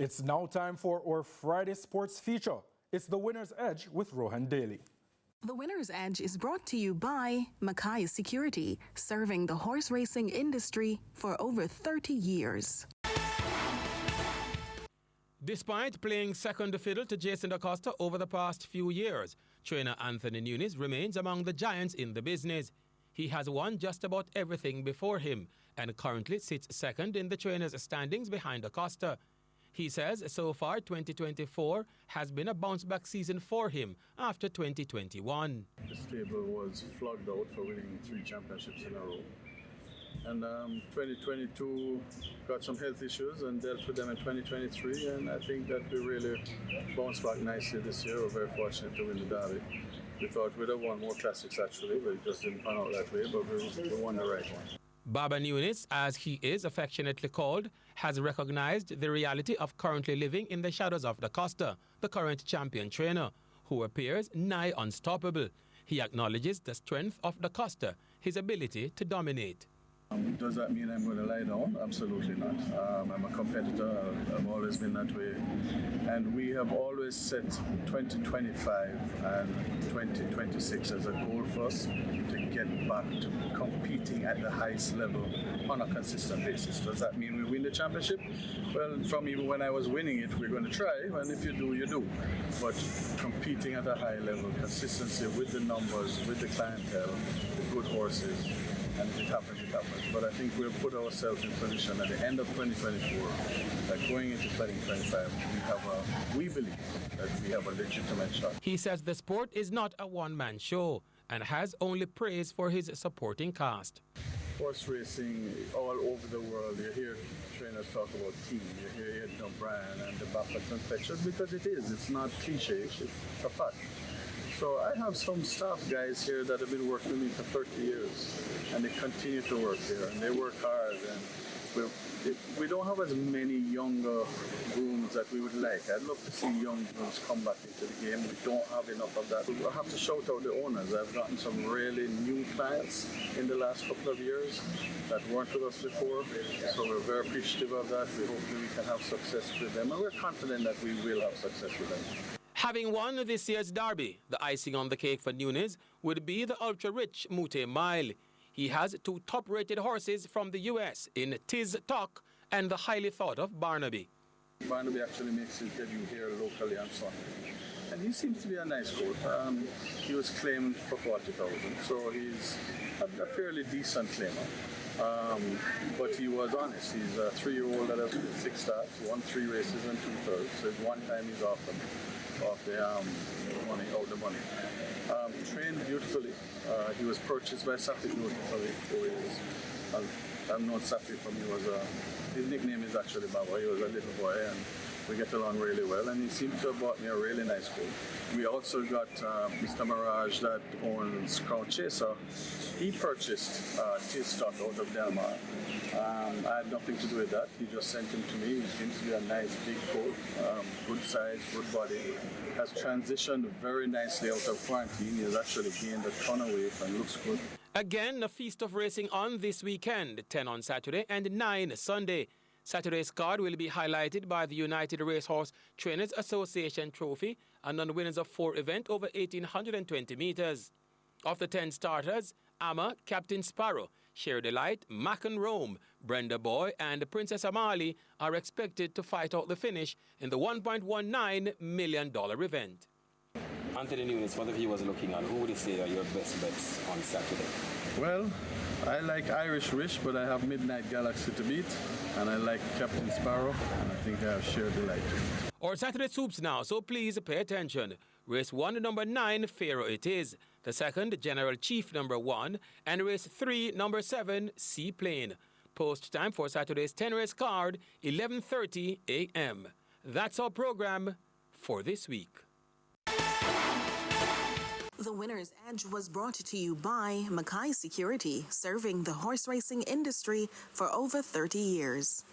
It's now time for our Friday sports feature. It's the Winner's Edge with Rohan Daly. The Winner's Edge is brought to you by Mackay Security, serving the horse racing industry for over 30 years. Despite playing second fiddle to Jason Acosta over the past few years, trainer Anthony Nunes remains among the giants in the business. He has won just about everything before him and currently sits second in the trainers' standings behind Acosta. He says so far 2024 has been a bounce-back season for him after 2021. The stable was flogged out for winning 3 championships in a row. And 2022 got some health issues and dealt with them in 2023, and I think that we really bounced back nicely this year. We're very fortunate to win the Derby. We thought we'd have won more classics actually, but it just didn't pan out that way, but we won the right one. Baba Nunes, as he is affectionately called, has recognized the reality of currently living in the shadows of Da Costa, the current champion trainer, who appears nigh unstoppable. He acknowledges the strength of Da Costa, his ability to dominate. Does that mean I'm going to lie down? Absolutely not. I'm a competitor. I've always been that way. And we have always set 2025 and 2026 as a goal for us to get back to competing at the highest level on a consistent basis. Does that mean we win the championship? Well, from even when I was winning it, we're going to try. And if you do, you do. But competing at a high level, consistency with the numbers, with the clientele, the good horses, and if it happens, it happens. But I think we'll put ourselves in position at the end of 2024, that going into 2025, we believe that we have a legitimate shot. He says the sport is not a one-man show and has only praise for his supporting cast. Horse racing all over the world, you hear trainers talk about team, you hear Ed O'Brien and the Buffett and Fletchers, because it is. It's not cliche, it's a fact. So I have some staff guys here that have been working with me for 30 years, and they continue to work here, and they work hard. And we don't have as many younger grooms that we would like. I'd love to see young grooms come back into the game. We don't have enough of that. I have to shout out the owners. I've gotten some really new clients in the last couple of years that weren't with us before, so we're very appreciative of that. We hope we can have success with them, and we're confident that we will have success with them. Having won this year's Derby, the icing on the cake for Nunes would be the ultra-rich Mute Mile. He has 2 top-rated horses from the US in Tiz Talk and the highly thought-of Barnaby. Barnaby actually makes his debut here locally on Sunday. And he seems to be a nice colt. He was claimed for 40,000, so he's a fairly decent claimer. But he was honest. He's a 3-year-old that has 6 starts, won 3 races and 2/3. So it's one time he's off the money. Trained beautifully. He was purchased by Safi beautifully. I've known Safi from his nickname is actually Baba. He was a little boy, and we get along really well, and he seems to have bought me a really nice colt. We also got Mr. Mirage that owns Crown Chaser. He purchased Tiz Stock out of Delmar. I had nothing to do with that. He just sent him to me. He seems to be a nice big colt, good size, good body. Has transitioned very nicely out of quarantine. He has actually gained a ton of weight and looks good. Again, a feast of racing on this weekend, 10 on Saturday and 9 Sunday. Saturday's card will be highlighted by the United Racehorse Trainers Association Trophy and non-winners of 4 events over 1,820 meters. Of the 10 starters, Amma, Captain Sparrow, Share Delight, Mac and Rome, Brenda Boy and Princess Amali are expected to fight out the finish in the $1.19 million event. Anthony Nunes, for the viewers looking on, who would you say are your best bets on Saturday? Well, I like Irish Wish, but I have Midnight Galaxy to beat, and I like Captain Sparrow, and I think I have Share Delight. Our Saturday soups now, so please pay attention. Race 1, number 9, Pharaoh It Is. The second, General Chief, number 1. And race 3, number 7, Seaplane. Post time for Saturday's 10-race card, 11:30 a.m. That's our program for this week. The Winner's Edge was brought to you by Mackay Security, serving the horse racing industry for over 30 years.